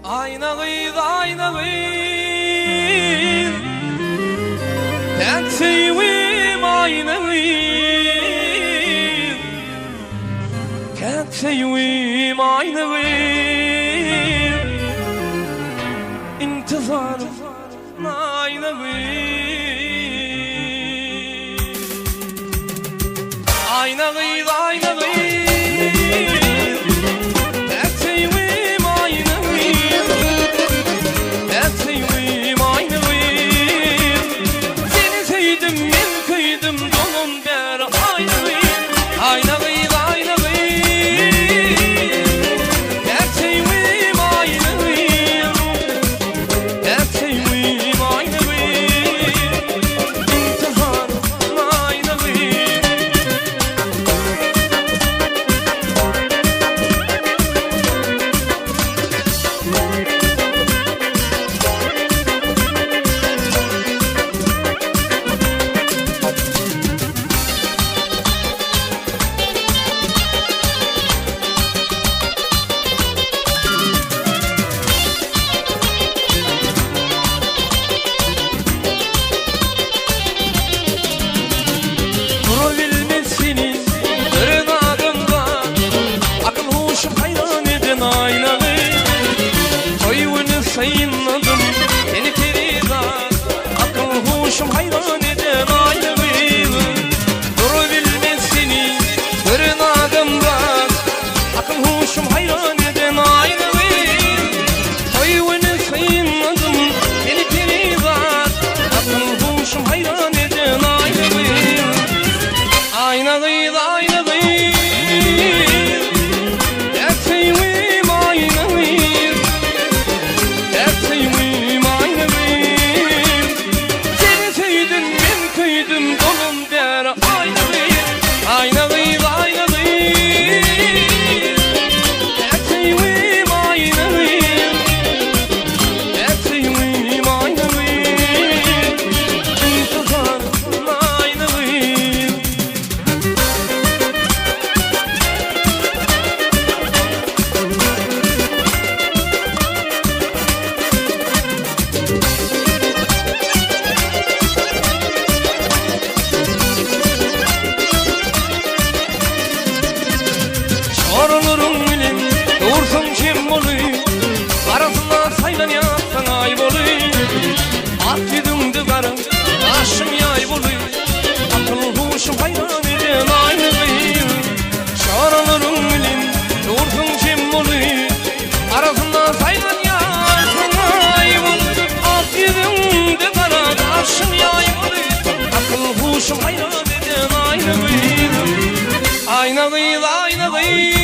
Ayna gıydı, ayna gıydı, tek sevim ayna gıydı, tek sevim ayna gıydı, intizarım ayna gıydı, ayna gıydı, ayna gıydı. Sayınladım seni Ferida, akıl huşum hayran eden aynalıyım. Durabilmez seni görün adımdan, akıl huşum hayran eden aynalıyım. Hayvanı sayınladım seni Ferida, akıl huşum hayran eden aynalıyım. Aynalıydı, aynalıydı. Sorulurum bilin, doğursun kim olayım, arasında saylan yapsan ayıp olayım. At yüdümdü karın, aşım yayıp olayım, akıl huşum hayran eden aynalıyım. Sorulurum bilin, doğursun kim olayım, arasında saylan yapsan ayıp olayım. At yüdümdü karın, aşım yayıp olayım, akıl huşum hayran eden aynalıyım. Aynalıydı, aynalıydı.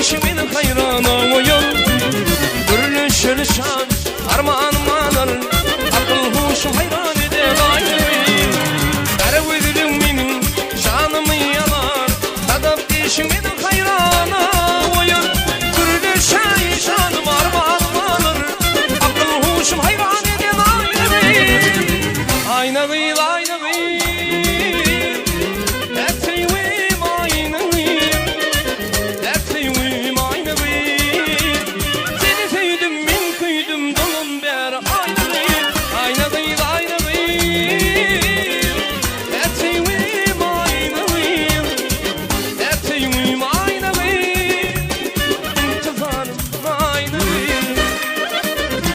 Şimin hayrana oyun, gürlüşür şan, armağanım alır, akıl huşum hayran eden aynalıyım. Ervedilim benim şanımı yalar, tadap şimin hayrana oyun, gürlüşür şanım, armağanım alır, akıl huşum hayran eden aynalıyım. Aynalıyım, aynalıyım.